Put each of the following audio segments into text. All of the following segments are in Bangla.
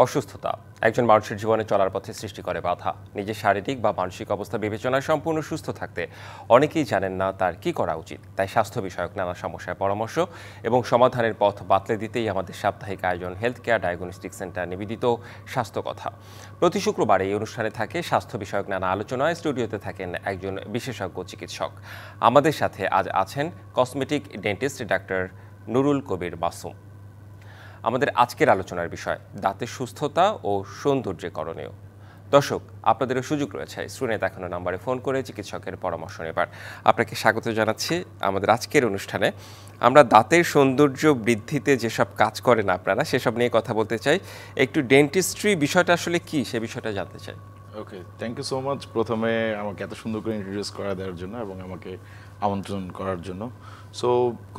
অসুস্থতা একজন মানুষের জীবনে চলার পথে সৃষ্টি করে বাধা। নিজের শারীরিক বা মানসিক অবস্থা বিবেচনায় সম্পূর্ণ সুস্থ থাকতে অনেকেই জানেন না তার কি করা উচিত। তাই স্বাস্থ্য বিষয়ক নানা সমস্যার পরামর্শ এবং সমাধানের পথ বাতলে দিতেই আমাদের সাপ্তাহিক আয়োজন হেলথ কেয়ার ডায়াগনস্টিক সেন্টার নিবেদিত স্বাস্থ্য কথা। প্রতি শুক্রবার এই অনুষ্ঠানে থাকে স্বাস্থ্য বিষয়ক নানা আলোচনায়। স্টুডিওতে থাকেন একজন বিশেষজ্ঞ চিকিৎসক। আমাদের সাথে আজ আছেন কসমেটিক ডেন্টিস্ট ডাক্তার নুরুল কবির মাসুম। আমাদের আজকের আলোচনার বিষয় দাঁতের সুস্থতা ও সৌন্দর্যে করণীয়। দর্শক, আপনাদেরও সুযোগ রয়েছে স্ক্রিনে দেখানো নম্বরে ফোন করে চিকিৎসকের পরামর্শ নেবার। আপনাকে স্বাগত জানাচ্ছি আমাদের আজকের অনুষ্ঠানে। আমরা দাঁতের সৌন্দর্য বৃদ্ধিতে যেসব কাজ করেন আপনারা, সেসব নিয়ে কথা বলতে চাই। একটু ডেন্টিস্ট্রি বিষয়টা আসলে কি, সে বিষয়টা জানতে চাই। ওকে, থ্যাংক ইউ সো মাচ প্রথমে আমাকে এত সুন্দর করে ইন্ট্রোডিউস করা দেওয়ার জন্য এবং আমাকে আমন্ত্রণ করার জন্য। সো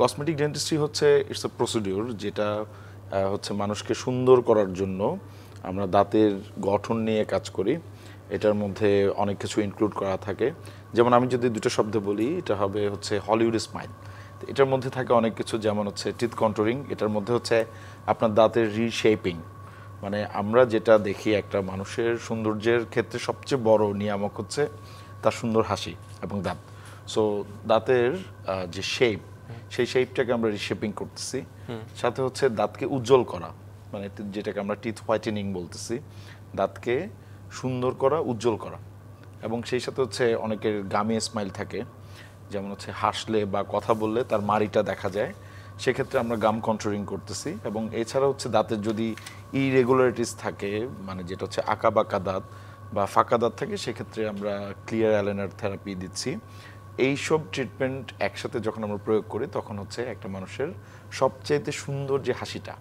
কসমেটিক ডেন্টিস্ট্রি হচ্ছে ইটস এ প্রসিডিউর যেটা হচ্ছে মানুষকে সুন্দর করার জন্য আমরা দাঁতের গঠন নিয়ে কাজ করি। এটার মধ্যে অনেক কিছু ইনক্লুড করা থাকে। যেমন আমি যদি দুটো শব্দ বলি, এটা হবে হচ্ছে হলিউড স্মাইল। এটার মধ্যে থাকে অনেক কিছু, যেমন হচ্ছে টিথ কন্ট্রোলিং, এটার মধ্যে হচ্ছে আপনার দাঁতের রিশেপিং। মানে আমরা যেটা দেখি একটা মানুষের সৌন্দর্যের ক্ষেত্রে সবচেয়ে বড় নিয়ামক হচ্ছে তার সুন্দর হাসি এবং দাঁত। সো দাঁতের যে শেপ, সেই শেপটাকে আমরা রিশেপিং করতেছি। সাথে হচ্ছে দাঁতকে উজ্জ্বল করা, মানে যেটাকে আমরা টিথ হোয়াইটেনিং বলতেছি, দাঁতকে সুন্দর করা, উজ্জ্বল করা। এবং সেই সাথে হচ্ছে অনেকের গামি স্মাইল থাকে, যেমন হচ্ছে হাসলে বা কথা বললে তার মাড়িটা দেখা যায়, সেক্ষেত্রে আমরা গাম কন্ট্রোলিং করতেছি। এবং এছাড়া হচ্ছে দাঁতের যদি ইরেগুলারিটিস থাকে, মানে যেটা হচ্ছে আঁকা বাঁকা দাঁত বা ফাঁকা দাঁত থাকে, সেক্ষেত্রে আমরা ক্লিয়ার অ্যালাইনার থেরাপি দিচ্ছি। এইসব ট্রিটমেন্ট একসাথে যখন আমরা প্রয়োগ করি, তখন হচ্ছে একটা মানুষের সবচাইতে সুন্দর যে হাসিটা,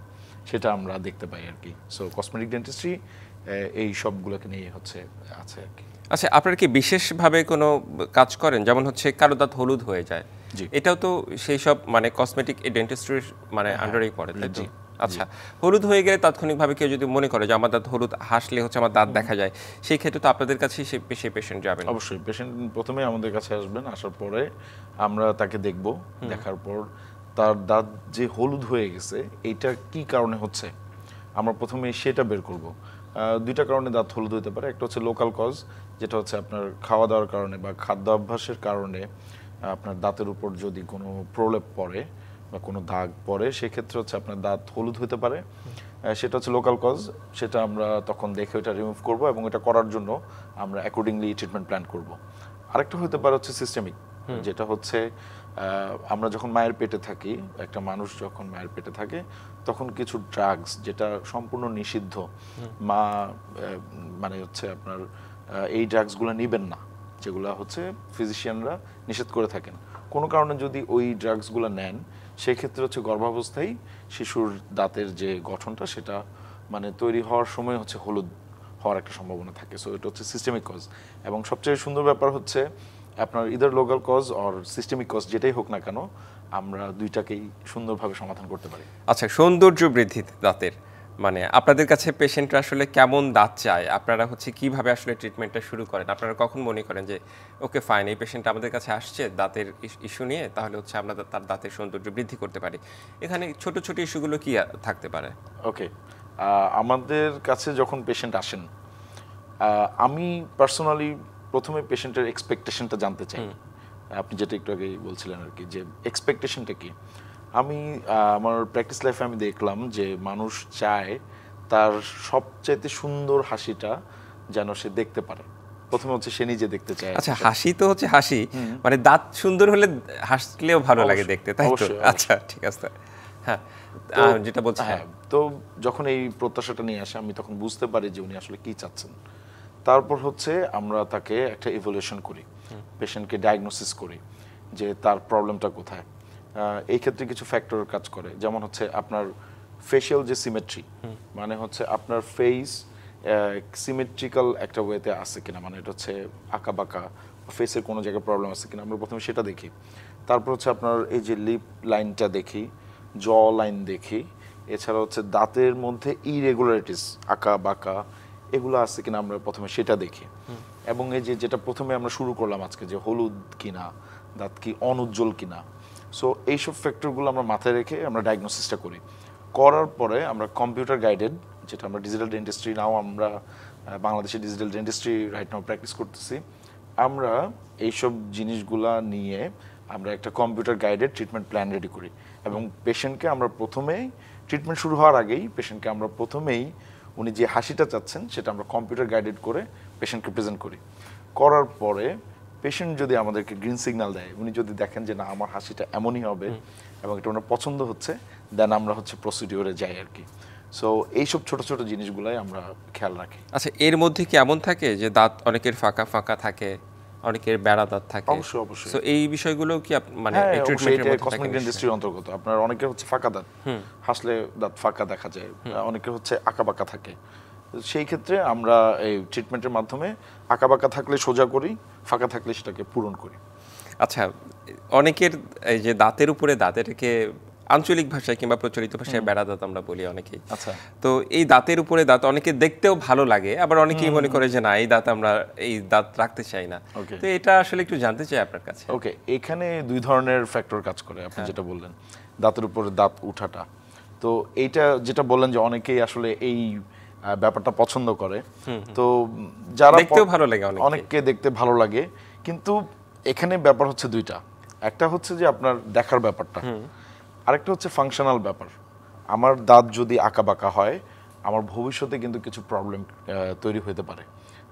সেটা আমরা দেখতে পাই আর কি। সো কসমেটিক ডেন্টিস্ট্রি এই সবগুলোকে নিয়ে হচ্ছে আছে আর কি। আচ্ছা, আপনারা কি বিশেষভাবে কোনো কাজ করেন? যেমন হচ্ছে কারো দাঁত হলুদ হয়ে যায়, এটাও তো সেই সব মানে কসমেটিক ডেন্টিস্ট্রির মানে আন্ডারেই পড়ে, তাই তো? আচ্ছা, হলুদ হয়ে গেলে তাৎক্ষণিকভাবে কেউ যদি মনে করে যে আমার দাঁত হলুদ, হাসলে হচ্ছে আমার দাঁত দেখা যায়, সেই ক্ষেত্রে তো আপনাদের কাছে সেই পেশেন্ট যাবেন। অবশ্যই পেশেন্ট প্রথমে আমাদের কাছে আসবেন, আসার পরে আমরা তাকে দেখব। দেখার পর তার দাঁত যে হলুদ হয়ে গেছে, এইটা কি কারণে হচ্ছে, আমরা প্রথমে সেটা বের করব। দুইটা কারণে দাঁত হলুদ হতে পারে। একটা হচ্ছে লোকাল কজ, যেটা হচ্ছে আপনার খাওয়া দাওয়ার কারণে বা খাদ্য অভ্যাসের কারণে আপনার দাঁতের উপর যদি কোনো প্রলেপ পড়ে বা কোনো দাগ পড়ে, সেক্ষেত্রে হচ্ছে আপনার দাঁত হলুদ হতে পারে। সেটা হচ্ছে লোকাল কজ, সেটা আমরা তখন দেখে ওটা রিমুভ করব এবং এটা করার জন্য আমরা অ্যাকর্ডিংলি ট্রিটমেন্ট প্ল্যান করব। আরেকটা হতে পারে হচ্ছে সিস্টেমিক, যেটা হচ্ছে আমরা যখন মায়ের পেটে থাকি, একটা মানুষ যখন মায়ের পেটে থাকে, তখন কিছু ড্রাগস যেটা সম্পূর্ণ নিষিদ্ধ, মা মানে হচ্ছে আপনার এই ড্রাগসগুলো নেবেন না, যেগুলো হচ্ছে ফিজিশিয়ানরা নিষেধ করে থাকেন। কোনো কারণে যদি ওই ড্রাগসগুলো নেন, সেক্ষেত্রে হচ্ছে গর্ভাবস্থায় শিশুর দাঁতের যে গঠনটা, সেটা মানে তৈরি হওয়ার সময় হচ্ছে হলুদ হওয়ার একটা সম্ভাবনা থাকে। সো এটা হচ্ছে সিস্টেমিক কজ। এবং সবচেয়ে সুন্দর ব্যাপার হচ্ছে আপনার either local cause or systemic cause যেটাই হোক না কেন, আমরা দুইটাকেই সুন্দরভাবে সমাধান করতে পারি। আচ্ছা, সৌন্দর্য বৃদ্ধি দাঁতের মানে আপনাদের কাছে পেশেন্টরা আসলে কেমন দাঁত চায়, আপনারা হচ্ছে কিভাবে আসলে ট্রিটমেন্টটা শুরু করেন? আপনারা কখন মনে করেন যে ওকে ফাইন, এই পেশেন্ট আমাদের কাছে আসছে দাঁতের ইস্যু নিয়ে, তাহলে হচ্ছে আমরা তার দাঁতের সৌন্দর্য বৃদ্ধি করতে পারি? এখানে ছোট ছোট ইস্যুগুলো কি থাকতে পারে? ওকে, আমাদের কাছে যখন পেশেন্ট আসেন, আমি পার্সোনালি প্রথমে পেশেন্টের এক্সপেকটেশনটা জানতে চাই। আপনি যেটা একটু আগে বলছিলেন আর কি, যে এক্সপেকটেশনটা কি। আমি আমার প্র্যাকটিস লাইফে আমি দেখলাম যে মানুষ চায় তার সবচাইতে সুন্দর হাসিটা যেন সে দেখতে পারে। প্রথমে হচ্ছে সে নিজে দেখতে চায়। আচ্ছা, হাসি তো হচ্ছে হাসি, মানে দাঁত সুন্দর হলে হাসলেও ভালো লাগে দেখতে, তাই তো? আচ্ছা, ঠিক আছে। হ্যাঁ, যেটা বলছি। হ্যাঁ, তো যখন এই প্রত্যাশাটা নিয়ে আসে, আমি তখন বুঝতে পারি যে উনি আসলে কি চাচ্ছেন। তারপর হচ্ছে আমরা তাকে একটা ইভ্যালুয়েশন করি, পেশেন্টকে ডায়াগনোসিস করি যে তার প্রবলেমটা কোথায়। এই ক্ষেত্রে কিছু ফ্যাক্টর কাজ করে, যেমন হচ্ছে আপনার ফেশিয়াল যে সিমেট্রি, মানে হচ্ছে আপনার ফেস সিমেট্রিক্যাল একটা ওয়েতে আছে কিনা, মানে এটা হচ্ছে আঁকা বাঁকা, ফেসের কোনো জায়গায় প্রবলেম আছে কিনা, আমরা প্রথমে সেটা দেখি। তারপর হচ্ছে আপনার এই যে লিপ লাইনটা দেখি, জ লাইন দেখি, এছাড়া হচ্ছে দাঁতের মধ্যে ইরেগুলারিটিস, আঁকা বাঁকা, এগুলো আছে কিনা আমরা প্রথমে সেটা দেখি। এবং এই যে যেটা প্রথমে আমরা শুরু করলাম আজকে, যে হলুদ কিনা, দাঁত কি অনুজ্জ্বল কিনা, সো এইসব ফ্যাক্টরগুলো আমরা মাথায় রেখে আমরা ডায়াগনোসিসটা করি। করার পরে আমরা কম্পিউটার গাইডেড যেটা আমরা ডিজিটাল ডেন্টিস্ট্রি নাও আমরা বাংলাদেশে digital dentistry right now practice করতেছি। আমরা এইসব জিনিসগুলা নিয়ে আমরা একটা computer guided treatment plan ready করি এবং পেশেন্টকে আমরা প্রথমেই ট্রিটমেন্ট শুরু হওয়ার আগেই পেশেন্টকে আমরা প্রথমেই উনি যে হাসিটা চাচ্ছেন সেটা আমরা কম্পিউটার গাইডেড করে পেশেন্টকে প্রেজেন্ট করি। করার পরে পেশেন্ট যদি আমাদেরকে গ্রিন সিগন্যাল দেয়, উনি যদি দেখেন যে না আমার হাসিটা এমনই হবে এবং এটা ওনার পছন্দ হচ্ছে, দেন আমরা হচ্ছে প্রসিডিওরে যাই আর কি। সো এইসব ছোট ছোট জিনিসগুলাই আমরা খেয়াল রাখি। আচ্ছা, এর মধ্যে কি এমন থাকে যে দাঁত অনেকের ফাঁকা ফাঁকা থাকে, অনেকের বেড়া দাঁত থাকে? অবশ্যই অবশ্যই। তো এই বিষয়গুলো কি মানে হ্যাঁ, এই অবশ্যই ট্রিটমেন্টের এটা মধ্যে থাকে কসমেটিক নিশ্চয়ই? ডেন্টিস্ট্রির অন্তর্গত। আপনার অনেকের হচ্ছে ফাঁকা দাঁত, হাসলে দাঁত ফাঁকা দেখা যায়, অনেকের হচ্ছে আঁকাবাঁকা থাকে। তো সেই ক্ষেত্রে আমরা এই ট্রিটমেন্টের মাধ্যমে আঁকাবাঁকা থাকলে সোজা করি, ফাঁকা থাকলে সেটাকে পূরণ করি। আচ্ছা, অনেকের এই যে দাঁতের উপরে দাঁত, এটাকে আঞ্চলিক ভাষায় কিংবা প্রচলিত ভাষায় বেড়া দাঁত আমরা বলি অনেকেই। আচ্ছা, তো এই দাঁতের উপরে দাঁত অনেকে দেখতেও ভালো লাগে, আবার অনেকেই মনে করে যে না এই দাঁত আমরা এই দাঁত রাখতে চাই না। Okay. তো এটা আসলে একটু জানতে চাই আপনার কাছে। ওকে, এখানে দুই ধরনের ফ্যাক্টর কাজ করে। আপনি যেটা বললেন দাঁতের উপরে দাঁত উঠাটা, তো এইটা যেটা বললেন যে অনেকেই আসলে এই ব্যাপারটা পছন্দ করে। তো যারা দেখতেও ভালো লাগে অনেককে দেখতে ভালো লাগে, কিন্তু এখানে ব্যাপার হচ্ছে দুইটা। একটা হচ্ছে যে আপনার দেখার ব্যাপারটা, আরেকটা হচ্ছে ফাংশনাল ব্যাপার। আমার দাঁত যদি আঁকাবাঁকা হয়, আমার ভবিষ্যতে কিন্তু কিছু প্রবলেম তৈরি হতে পারে।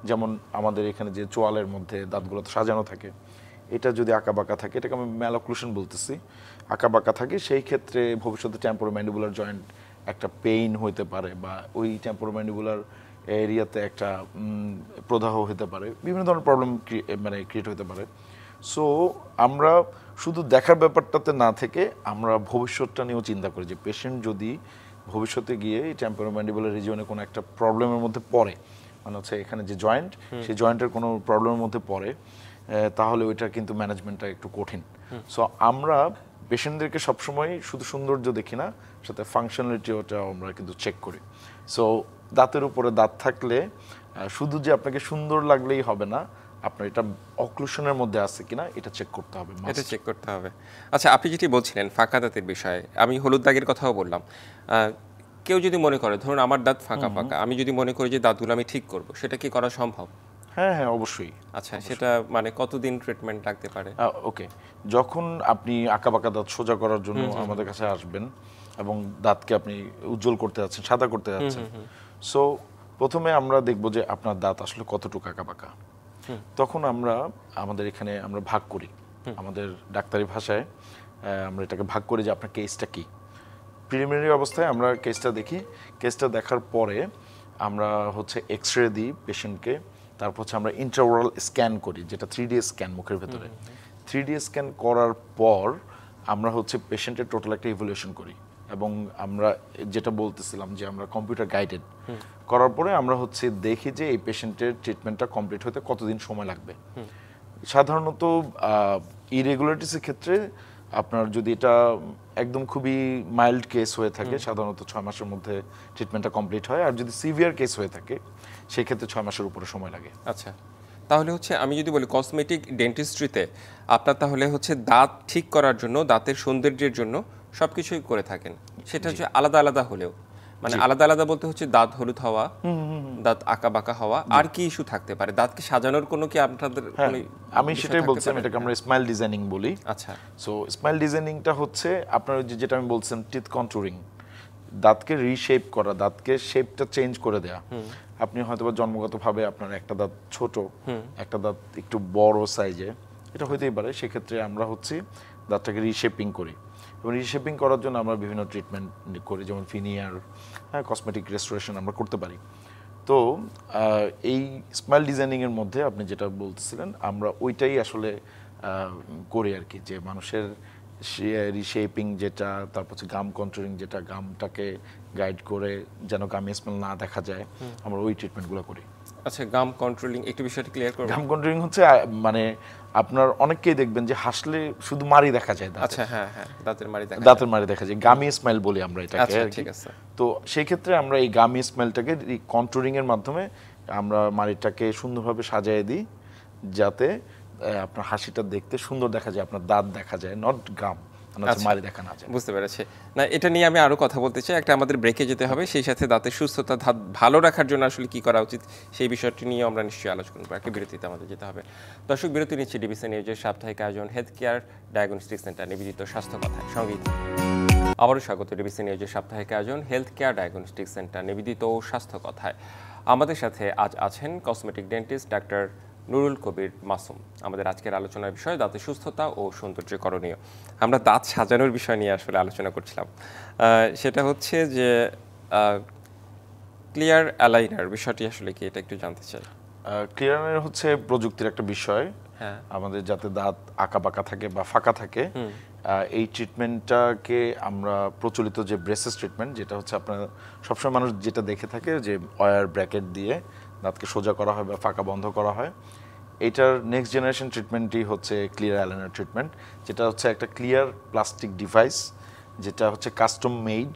যেমন আমাদের এখানে যে চোয়ালের মধ্যে দাঁতগুলো তো সাজানো থাকে, এটা যদি আঁকাবাঁকা থাকে, এটাকে আমি ম্যালাক্লুশন বলতেছি, আঁকাবাঁকা থাকে, সেই ক্ষেত্রে ভবিষ্যতে টেম্পোরোম্যান্ডিবুলার জয়েন্ট একটা পেইন হতে পারে, বা ওই টেম্পোরোম্যান্ডিবুলার এরিয়াতে একটা প্রদাহ হতে পারে, বিভিন্ন ধরনের প্রবলেম মানে ক্রিয়েট হতে পারে। সো আমরা শুধু দেখার ব্যাপারটাতে না থেকে আমরা ভবিষ্যৎটা নিয়েও চিন্তা করি যে পেশেন্ট যদি ভবিষ্যতে গিয়ে এই টেম্পোরোম্যান্ডিবুলার রিজিয়নে কোনো একটা প্রবলেমের মধ্যে পড়ে, মানে হচ্ছে এখানে যে জয়েন্ট, সেই জয়েন্টের কোনো প্রবলেমের মধ্যে পড়ে, তাহলে ওইটা কিন্তু ম্যানেজমেন্টটা একটু কঠিন। সো আমরা পেশেন্টদেরকে সবসময় শুধু সৌন্দর্য দেখি না, সাথে ফাংশনালিটিটাও আমরা কিন্তু চেক করি। সো দাঁতের উপরে দাঁত থাকলে শুধু যে আপনাকে সুন্দর লাগলেই হবে না, আপনার এটা অক্লুশনের মধ্যে আছে কিনা এটা চেক করতে হবে, এটা চেক করতে হবে। আচ্ছা, আপনি যেটি বলছিলেন ফাঁকা দাঁতের বিষয়ে, আমি হলুদ দাগের কথাও বললাম। কেউ যদি মনে করে, ধরুন আমার দাঁত ফাঁকা ফাঁকা, আমি যদি মনে করি যে দাঁতগুলো আমি ঠিক করব, সেটা কি করা সম্ভব? হ্যাঁ হ্যাঁ, অবশ্যই। আচ্ছা, সেটা মানে কতদিন ট্রিটমেন্ট লাগতে পারে? ওকে, যখন আপনি আঁকাবাঁকা দাঁত সোজা করার জন্য আমাদের কাছে আসবেন এবং দাঁতকে আপনি উজ্জ্বল করতে যাচ্ছেন, সাদা করতে যাচ্ছেন, সো প্রথমে আমরা দেখব যে আপনার দাঁত আসলে কতটুকু আঁকাবাঁকা। তখন আমরা আমাদের এখানে আমরা ভাগ করি, আমাদের ডাক্তারি ভাষায় আমরা এটাকে ভাগ করি যে আপনার কেসটা কি। প্রিলিমিনারি অবস্থায় আমরা কেসটা দেখি, কেসটা দেখার পরে আমরা হচ্ছে এক্স রে দিই পেশেন্টকে, তারপর হচ্ছে আমরা ইন্ট্রাওরাল স্ক্যান করি, যেটা 3D স্ক্যান মুখের ভেতরে। 3D স্ক্যান করার পর আমরা হচ্ছে পেশেন্টের টোটাল একটা ইভ্যালুয়েশন করি, এবং আমরা যেটা বলতেছিলাম যে আমরা কম্পিউটার গাইডেড করার পরে আমরা হচ্ছে দেখি যে এই পেশেন্টের ট্রিটমেন্টটা কমপ্লিট হতে কতদিন সময় লাগবে। সাধারণত ইরেগুলারিটিসের ক্ষেত্রে আপনার যদি এটা একদম খুবই মাইল্ড কেস হয়ে থাকে, সাধারণত 6 মাসের মধ্যে ট্রিটমেন্টটা কমপ্লিট হয়, আর যদি সিভিয়ার কেস হয়ে থাকে সেই ক্ষেত্রে 6 মাসের উপরে সময় লাগে। আচ্ছা, তাহলে হচ্ছে আমি যদি বলি কসমেটিক ডেন্টিস্ট্রিতে আপনার তাহলে হচ্ছে দাঁত ঠিক করার জন্য, দাঁতের সৌন্দর্যের জন্য সবকিছুই করে থাকেন, সেটা হচ্ছে আলাদা আলাদা হলেও, মানে আলাদা আলাদা বলতে হচ্ছে দাঁত হলুদ হওয়া, দাঁত আঁকা বাঁকা হওয়া, আর কি ইস্যু থাকতে পারে? দাঁতকে সাজানোর কোনো কি আপনাদের কোনো আমি সেটাই বলছিলাম, এটাকে আমরা স্মাইল ডিজাইনিং বলি। আচ্ছা, সো স্মাইল ডিজাইনিংটা হচ্ছে আপনার যেটা আমি বলছিলাম টিথ কন্ট্যুরিং, দাঁতকে রিশেপ করা, দাঁতকে শেপটা চেঞ্জ করে দেয়া। আপনি হয়তোবা জন্মগতভাবে আপনার একটা দাঁত ছোট, একটা দাঁত একটু বড় সাইজে, এটা হইতেই পারে, সেক্ষেত্রে আমরা হচ্ছে দাঁতটাকে রিশেপিং করি, এবং রিশেপিং করার জন্য আমরা বিভিন্ন ট্রিটমেন্ট করি, যেমন ফিনিয়ার, হ্যাঁ, কসমেটিক রেস্টোরেশন আমরা করতে পারি। তো এই স্মাইল ডিজাইনিংয়ের মধ্যে আপনি যেটা বলতেছিলেন, আমরা ওইটাই আসলে করি আর কি, যে মানুষের রিশেপিং যেটা, তারপর হচ্ছে গাম কন্ট্রোলিং, যেটা গামটাকে গাইড করে যেন গামে স্মেল না দেখা যায়, আমরা ওই ট্রিটমেন্টগুলো করি। আচ্ছা, গাম কন্ট্রোলিং একটু বিষয়টা ক্লিয়ার করুন। গাম কন্ট্রোলিং হচ্ছে মানে আপনার অনেককেই দেখবেন যে হাসলে শুধু মাড়ি দেখা যায় দাঁতে। আচ্ছা, হ্যাঁ হ্যাঁ, দাঁতের মাড়ি দেখা যায়, গামি স্মাইল বলি আমরা এটাকে। আচ্ছা, ঠিক আছে। তো সেই ক্ষেত্রে আমরা এই গামি স্মাইলটাকে কন্ট্রোলিং এর মাধ্যমে আমরা মাড়িটাকে সুন্দরভাবে সাজিয়ে দিই, যাতে আপনার হাসিটা দেখতে সুন্দর দেখা যায়, আপনার দাঁত দেখা যায়, নট গাম, মারি দেখা না যায়। বুঝতে পেরেছি। না, এটা নিয়ে আমি আরো কথা বলতে চাই, একটা আমাদের ব্রেকে যেতে হবে, সেই সাথে দাঁতের সুস্থতা ভালো রাখার জন্য আসলে কি করা উচিত সেই বিষয়টি নিয়ে আমরা নিশ্চয়ই আলোচনা করব। একটা বিরতিতে আমাদের যেতে হবে। দর্শক, বিরতি নিচ্ছি ডিবিসি নিউজের সাপ্তাহিক আয়োজন হেলথ কেয়ার ডায়াগনস্টিক সেন্টার নিবেদিত স্বাস্থ্য কথায়। সঙ্গেই আবারও স্বাগত ডিবিসি নিউজের সাপ্তাহিক আয়োজন হেলথ কেয়ার ডায়াগনস্টিক সেন্টার নিবেদিত স্বাস্থ্য কথায়। আমাদের সাথে আজ আছেন কসমেটিক ডেন্টিস্ট ডাক্তার নুরুল কবির মাসুম। আমাদের আজকের আলোচনার বিষয় দাঁতের সুস্থতা ও সৌন্দর্য করণীয়। আমরা দাঁত সাজানোর বিষয় নিয়ে আসলে আলোচনা করছিলাম। সেটা হচ্ছে যে ক্লিয়ার অ্যালাইনার বিষয়টি আসলে কি, এটা একটু জানতে চাই। ক্লিয়ার অ্যালাইনার হচ্ছে প্রযুক্তির একটা বিষয়। হ্যাঁ, আমাদের যাতে দাঁত আঁকা বাঁকা থাকে বা ফাঁকা থাকে, এই ট্রিটমেন্টটাকে আমরা প্রচলিত যে ব্রেসেস ট্রিটমেন্ট, যেটা হচ্ছে আপনার সবসময় মানুষ যেটা দেখে থাকে যে ওয়্যার ব্র্যাকেট দিয়ে দাঁতকে সোজা করা হয় বা ফাঁকা বন্ধ করা হয়, এইটার নেক্সট জেনারেশন ট্রিটমেন্টই হচ্ছে ক্লিয়ার অ্যালাইনার ট্রিটমেন্ট, যেটা হচ্ছে একটা ক্লিয়ার প্লাস্টিক ডিভাইস, যেটা হচ্ছে কাস্টম মেড,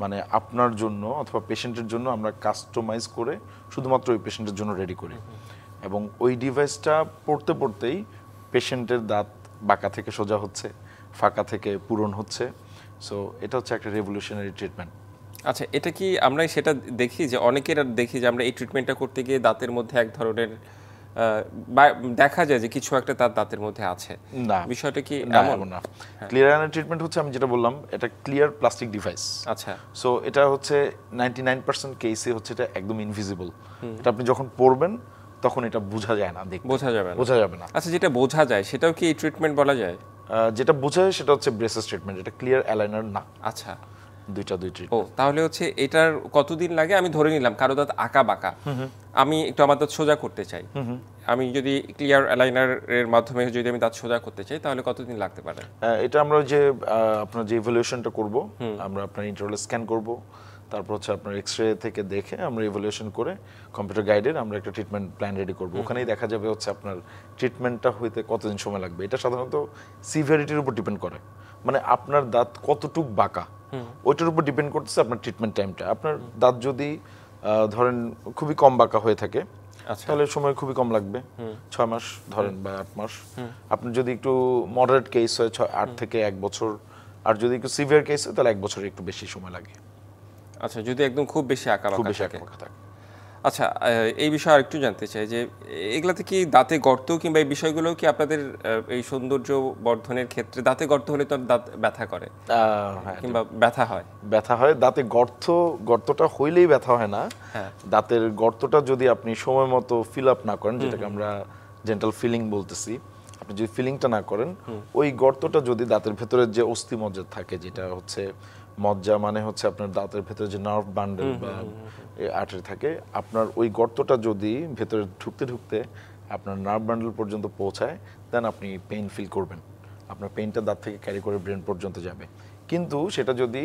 মানে আপনার জন্য অথবা পেশেন্টের জন্য আমরা কাস্টমাইজ করে শুধুমাত্র ওই পেশেন্টের জন্য রেডি করি। এবং ওই ডিভাইসটা পড়তে পড়তেই পেশেন্টের দাঁত বাঁকা থেকে সোজা হচ্ছে, ফাঁকা থেকে পূরণ হচ্ছে। সো এটা হচ্ছে একটা রেভলিউশনারি ট্রিটমেন্ট। আচ্ছা, এটা কি আমরা সেটা দেখি যে অনেকের দেখি যে আমরা এই ট্রিটমেন্টটা করতে গিয়ে দাঁতের মধ্যে এক ধরনের দেখা যায় যে কিছু একটা তার দাঁতের মধ্যে আছে, না বিষয়টা কি এমন না। ক্লিয়ার অ্যালাইনার ট্রিটমেন্ট হচ্ছে আমি যেটা বললাম, এটা ক্লিয়ার প্লাস্টিক ডিভাইস। আচ্ছা, সো এটা হচ্ছে 99% কেসে হচ্ছে এটা একদম ইনভিজিবল। এটা আপনি যখন পড়বেন তখন এটা বোঝা যায় না, বোঝা যাবে না। বোঝা যাবে না। আচ্ছা, যেটা বোঝা যায় সেটাও কি এই ট্রিটমেন্ট বলা যায়? যেটা বোঝা যায় সেটা হচ্ছে ব্রেসেস ট্রিটমেন্ট, এটা ক্লিয়ার অ্যালাইনার না। আচ্ছা, দুই ট্রিটমেন্ট। ও তাহলে হচ্ছে এটার কতদিন লাগে? আমি ধরে নিলাম কারো দাঁত আঁকা বাঁকা, আমি একটু আমার দাঁত সোজা করতে চাই, আমি যদি ক্লিয়ার অ্যালাইনারের মাধ্যমে যদি আমি দাঁত সোজা করতে চাই তাহলে কতদিন লাগতে পারে? এটা আমরা যে আপনার যে ইভ্যালুয়েশনটা করব, আমরা আপনার ইন্টারনাল স্ক্যান করব, তারপর হচ্ছে আপনার এক্সরে থেকে দেখে আমরা ইভ্যালুয়েশন করে কম্পিউটার গাইডেড আমরা একটা ট্রিটমেন্ট প্ল্যান রেডি করব। ওখানেই দেখা যাবে হচ্ছে আপনার ট্রিটমেন্টটা হইতে কতদিন সময় লাগবে। এটা সাধারণত সিভিয়ারিটির উপর ডিপেন্ড করে, মানে আপনার দাঁত কতটুক বাঁকা ওইটার উপর ডিপেন্ড করতেছে আপনার ট্রিটমেন্ট টাইমটা। আপনার দাঁত যদি ধরেন খুবই কম বাঁকা হয়ে থাকে, তাহলে সময় খুবই কম লাগবে, 6 মাস ধরেন বা 8 মাস। আপনি যদি একটু মডারেট কেস হয় 8 থেকে 1 বছর, আর যদি একটু সিভিয়ার কেস হয় তাহলে 1 বছরের একটু বেশি সময় লাগে। আচ্ছা, যদি একদম খুব বেশি আঁকা বাঁকা থাকে। আচ্ছা, এই বিষয়ে আরেকটু জানতে চাই যে এগুলাতে কি দাঁতে গর্ত কিংবা এই বিষয়গুলো কি আপনাদের এই সৌন্দর্য বর্ধনের ক্ষেত্রে, দাঁতে গর্ত হলে তো দাঁত ব্যথা করে কিংবা ব্যথা হয়? ব্যথা হয় দাঁতে গর্তটা হইলেই ব্যথা হয় না। দাঁতের গর্তটা যদি আপনি সময় মতো ফিল আপ না করেন, যেটাকে আমরা ডেন্টাল ফিলিং বলতেছি, আপনি যদি ফিলিংটা না করেন, ওই গর্তটা যদি দাঁতের ভেতরে যে অস্থি মজ্জা থাকে, যেটা হচ্ছে মজ্জা মানে হচ্ছে আপনার দাঁতের ভেতরে যে নার্ভ বান্ডেল বা আর্টারি থাকে, আপনার ওই গর্তটা যদি ভেতরে ঢুকতে ঢুকতে আপনার নার্ভ বান্ডেল পর্যন্ত পৌঁছায়, দেন আপনি পেইন ফিল করবেন। আপনার পেইনটা দাঁত থেকে ক্যারি করে ব্রেন পর্যন্ত যাবে। কিন্তু সেটা যদি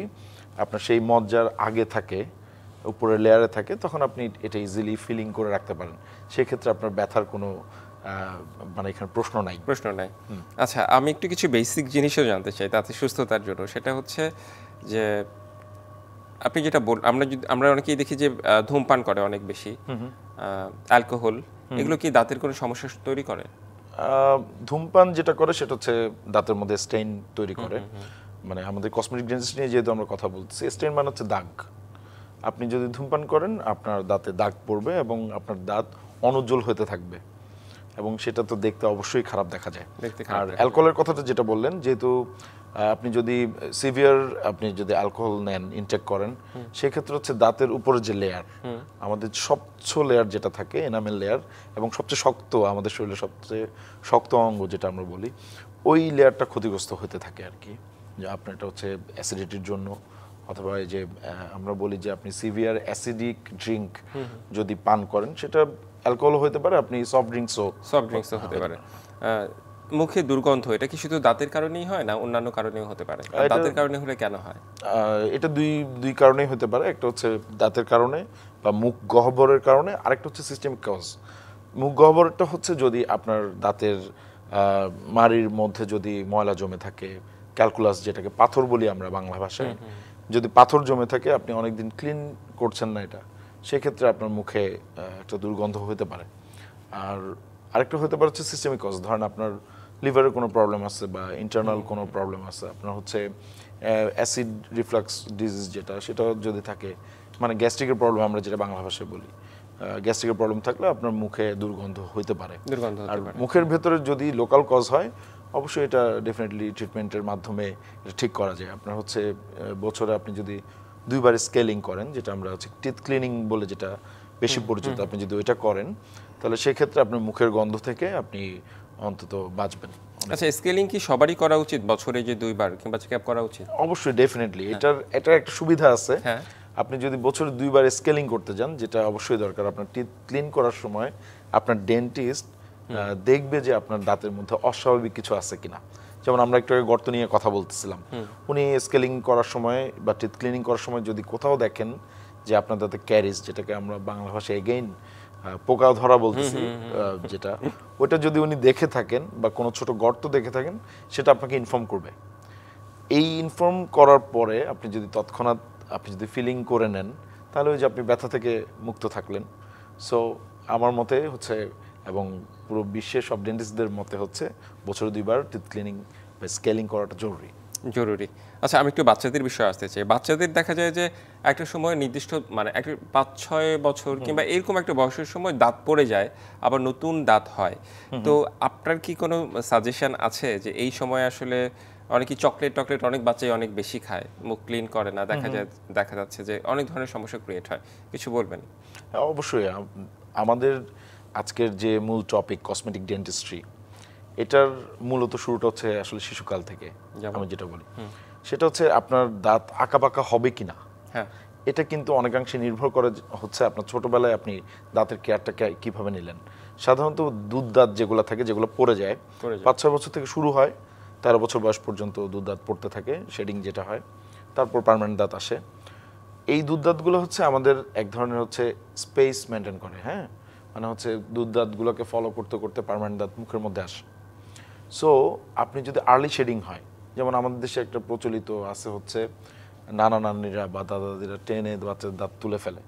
আপনার সেই মজ্জার আগে থাকে, উপরের লেয়ারে থাকে, তখন আপনি এটা ইজিলি ফিলিং করে রাখতে পারেন। সেক্ষেত্রে আপনার ব্যথার কোনো মানে এখানে প্রশ্ন নাই। আচ্ছা, আমি একটু কিছু বেসিক জিনিসও জানতে চাই দাঁতের সুস্থতার জন্য। সেটা হচ্ছে যে আপনি যেটা আমরা অনেকেই দেখি যে ধূমপান করে অনেক বেশি, অ্যালকোহল, এগুলো কি দাঁতের কোনো সমস্যা তৈরি করে? ধূমপান যেটা করে সেটা হচ্ছে দাঁতের মধ্যে স্টেইন তৈরি করে। মানে আমাদের কসমেটিক ডেন্টিস্ট নিয়ে যেহেতু আমরা কথা বলছি, স্টেইন মানে হচ্ছে দাগ। আপনি যদি ধূমপান করেন আপনার দাঁতে দাগ পড়বে এবং আপনার দাঁত অনুজ্জ্বল হতে থাকবে, এবং সেটা তো দেখতে অবশ্যই খারাপ দেখা যায়। আর অ্যালকোহলের কথাটা যেটা বললেন, যেহেতু আপনি যদি সিভিয়ার আপনি যদি অ্যালকোহল নেন, ইনটেক করেন, সেক্ষেত্রে হচ্ছে দাঁতের উপরে যে লেয়ার, আমাদের সবচেয়ে লেয়ার যেটা থাকে এনামেল লেয়ার, এবং সবচেয়ে শক্ত, আমাদের শরীরের সবচেয়ে শক্ত অঙ্গ যেটা আমরা বলি, ওই লেয়ারটা ক্ষতিগ্রস্ত হতে থাকে আর কি। যে আপনার এটা হচ্ছে অ্যাসিডিটির জন্য, অথবা এই যে আমরা বলি যে আপনি সিভিয়ার অ্যাসিডিক ড্রিঙ্ক যদি পান করেন, সেটা অ্যালকোহল হতে পারে, আপনি সফট ড্রিঙ্কসও হতে পারে। মুখে দুর্গন্ধ, এটা কি শুধু দাঁতের কারণেই হয় না অন্যান্য কারণেও হতে পারে? দাঁতের কারণে হলে কেন হয়? এটা দুই কারণেই হতে পারে। একটা হচ্ছে দাঁতের কারণে বা মুখ গহ্বরের কারণে, আরেকটা হচ্ছে সিস্টেমিক কজ। মুখ গহ্বরটা হচ্ছে যদি আপনার দাঁতের মাড়ির মধ্যে যদি ময়লা জমে থাকে, ক্যালকুলাস যেটাকে পাথর বলি আমরা বাংলা ভাষায়, যদি পাথর জমে থাকে, আপনি অনেকদিন ক্লিন করছেন না এটা, সেক্ষেত্রে আপনার মুখে একটা দুর্গন্ধ হতে পারে। আর আরেকটা হতে পারে হচ্ছে সিস্টেমিক কজ। ধরেন আপনার লিভারের কোনো প্রবলেম আছে বা ইন্টারনাল কোনো প্রবলেম আছে, আপনার হচ্ছে অ্যাসিড রিফ্লাক্স ডিজিজ যেটা, সেটা যদি থাকে, মানে গ্যাস্ট্রিকের প্রবলেম আমরা যেটা বাংলা ভাষায় বলি, গ্যাস্ট্রিকের প্রবলেম থাকলে আপনার মুখে দুর্গন্ধ হইতে পারে। আর মুখের ভেতরে যদি লোকাল কজ হয়, অবশ্যই এটা ডেফিনেটলি ট্রিটমেন্টের মাধ্যমে এটা ঠিক করা যায়। আপনার হচ্ছে বছরে আপনি যদি 2বার স্কেলিং করেন, যেটা আমরা হচ্ছে টিথ ক্লিনিং বলে যেটা বেশি পরিচিত, আপনি যদি ওইটা করেন তাহলে সেক্ষেত্রে আপনার মুখের গন্ধ থেকে আপনি অন্তত বাঁচবেন। আচ্ছা, স্কেলিং কি সবারই করা উচিত, বছরে যে 2বার কিংবা চেকআপ করা উচিত? অবশ্যই, ডেফিনেটলি এটার একটা সুবিধা আছে। আপনি যদি বছরে 2বার স্কেলিং করতে যান, যেটা অবশ্যই দরকার, আপনার টিথ ক্লিন করার সময় আপনার ডেন্টিস্ট দেখবে যে আপনার দাঁতের মধ্যে অস্বাভাবিক কিছু আছে কিনা। যেমন আমরা একটু আগে গর্ত নিয়ে কথা বলতেছিলাম, উনি স্কেলিং করার সময় বা টিথ ক্লিনিং করার সময় যদি কোথাও দেখেন যে আপনার দাঁতে ক্যারিজ, যেটাকে আমরা বাংলা ভাষায় এগেইন পোকা ধরা বলতেছি, যেটা ওইটা যদি উনি দেখে থাকেন বা কোনো ছোট গর্ত দেখে থাকেন, সেটা আপনাকে ইনফর্ম করবে। এই ইনফর্ম করার পরে আপনি যদি তৎক্ষণাৎ আপনি যদি ফিলিং করে নেন, তাহলে ওই যে আপনি ব্যথা থেকে মুক্ত থাকলেন। সো আমার মতে হচ্ছে, এবং পুরো বিশ্বের সব ডেন্টিস্টদের মতে হচ্ছে, বছরে 2বার টিথ ক্লিনিং বা স্কেলিং করাটা জরুরি। আচ্ছা, আমি একটু বাচ্চাদের বিষয়ে আসতে চাই। বাচ্চাদের দেখা যায় যে একটা সময় নির্দিষ্ট, মানে একটা 5-6 বছর কিংবা এরকম একটা বয়সের সময় দাঁত পড়ে যায়, আবার নতুন দাঁত হয়। তো আপনার কি কোনো সাজেশন আছে যে এই সময় আসলে অনেকে চকলেট অনেক বাচ্চাই অনেক বেশি খায়, মুখ ক্লিন করে না, দেখা যাচ্ছে যে অনেক ধরনের সমস্যা ক্রিয়েট হয়, কিছু বলবেন? অবশ্যই। আমাদের আজকের যে মূল টপিক কসমেটিক ডেন্টিস্ট্রি, এটার মূলত শুরুটা হচ্ছে আসলে শিশুকাল থেকে। আমি যেটা বলি সেটা হচ্ছে আপনার দাঁত আঁকাবাঁকা হবে কিনা, এটা কিন্তু অনেকাংশে নির্ভর করে হচ্ছে আপনার ছোটবেলায় আপনি দাঁতের কেয়ারটা কিভাবে নিলেন। সাধারণত দুধ দাঁত যেগুলো থাকে, যেগুলো পড়ে যায় 5-6 বছর থেকে শুরু হয়, 13 বছর বয়স পর্যন্ত দুধ দাঁত পড়তে থাকে, শেডিং যেটা হয়, তারপর পার্মানেন্ট দাঁত আসে। এই দুধ দাঁতগুলো হচ্ছে আমাদের এক ধরনের হচ্ছে স্পেস মেনটেন করে, হ্যাঁ, মানে হচ্ছে দুধ দাঁতগুলোকে ফলো করতে করতে পার্মানেন্ট দাঁত মুখের মধ্যে আসে। সো আপনি যদি আর্লি শেডিং হয়, যেমন আমাদের দেশে একটা প্রচলিত আছে হচ্ছে নানা নানিরা বা দাদা দাদিরা টেনে বাচ্চার দাঁত তুলে ফেলে,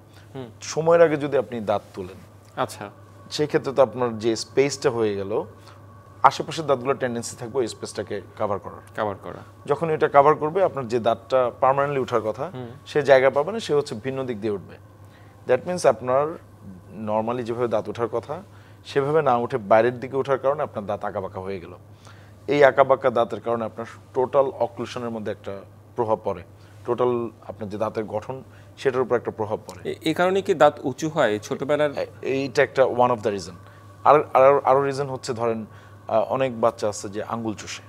সময়ের আগে যদি আপনি দাঁত তুলেন, আচ্ছা, সেই ক্ষেত্রে তো আপনার যে স্পেসটা হয়ে গেল, আশেপাশের দাঁতগুলোর টেন্ডেন্সি থাকবে ওই স্পেসটাকে কভার করা। যখন এটা কভার করবে, আপনার যে দাঁতটা পার্মানেন্টলি ওঠার কথা, সে জায়গা পাবে না, সে হচ্ছে ভিন্ন দিক দিয়ে উঠবে। দ্যাট মিনস আপনার নর্মালি যেভাবে দাঁত ওঠার কথা সেভাবে না উঠে বাইরের দিকে ওঠার কারণে আপনার দাঁত আঁকাবাঁকা হয়ে গেল। এই আঁকাবাঁকা দাঁতের কারণে আপনার টোটাল অক্লুশনের মধ্যে একটা প্রভাব পড়ে, টোটাল আপনার যে দাঁতের গঠন সেটার উপর একটা প্রভাব পড়ে। এই কারণে কি দাঁত উঁচু হয় ছোটবেলার? এইটা একটা ওয়ান অফ দ্য রিজন। আরো রিজন হচ্ছে, ধরেন অনেক বাচ্চা আছে যে আঙ্গুল চুষে,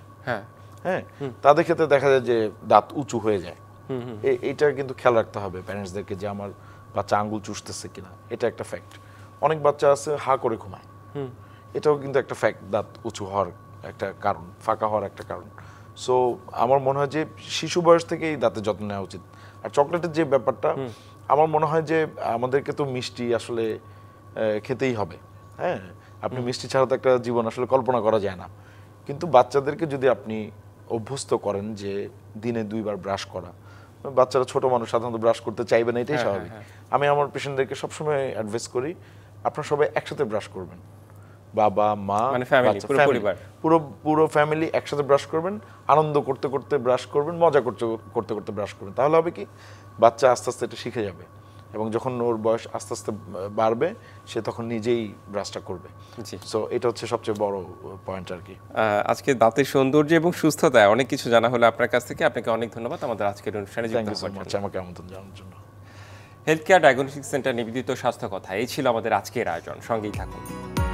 হ্যাঁ, তাদের ক্ষেত্রে দেখা যায় যে দাঁত উঁচু হয়ে যায়। এইটা কিন্তু খেয়াল রাখতে হবে প্যারেন্টসদেরকে, যে আমার বাচ্চা আঙ্গুল চুষতেছে কিনা, এটা একটা ফ্যাক্ট। অনেক বাচ্চা আছে হা করে ঘুমায়, এটাও কিন্তু একটা ফ্যাক্ট, দাঁত উঁচু হওয়ার একটা কারণ, ফাঁকা হওয়ার একটা কারণ। সো আমার মনে হয় যে শিশু বয়স থেকেই দাঁতের যত্ন নেওয়া উচিত। আর চকলেটের যে ব্যাপারটা, আমার মনে হয় যে আমাদেরকে তো মিষ্টি আসলে খেতেই হবে, হ্যাঁ, আপনি মিষ্টি ছাড়া তো একটা জীবন আসলে কল্পনা করা যায় না। কিন্তু বাচ্চাদেরকে যদি আপনি অভ্যস্ত করেন যে দিনে 2বার ব্রাশ করা, বাচ্চারা ছোট মানুষ সাধারণত ব্রাশ করতে চাইবে না, এটাই স্বাভাবিক। আমি আমার পেশেন্টদেরকে সবসময় অ্যাডভাইস করি, আপনারা সবাই একসাথে ব্রাশ করবেন, বাবা মা পুরো ফ্যামিলি একসাথে ব্রাশ করবেন, আনন্দ করতে করতে ব্রাশ করবেন, মজা করতে করতে ব্রাশ করবেন। তাহলে হবে কি, বাচ্চা আস্তে আস্তে এটা শিখে যাবে, এবং যখন ওর বয়স আস্তে আস্তে বাড়বে, সে তখন নিজেই ব্রাশটা করবে। সো এটা হচ্ছে সবচেয়ে বড় পয়েন্ট আর কি। আজকে দাঁতের সৌন্দর্য এবং সুস্থতায় অনেক কিছু জানা হলো আপনার কাছ থেকে। আপনাকে অনেক ধন্যবাদ আমাদের আজকের অনুষ্ঠানে আমাকে আমন্ত্রণ জানানোর জন্য। হেলথ কেয়ার ডায়াগনস্টিক সেন্টার নিবেদিত স্বাস্থ্য কথা, এই ছিল আমাদের আজকের আয়োজন। সঙ্গেই থাকুন।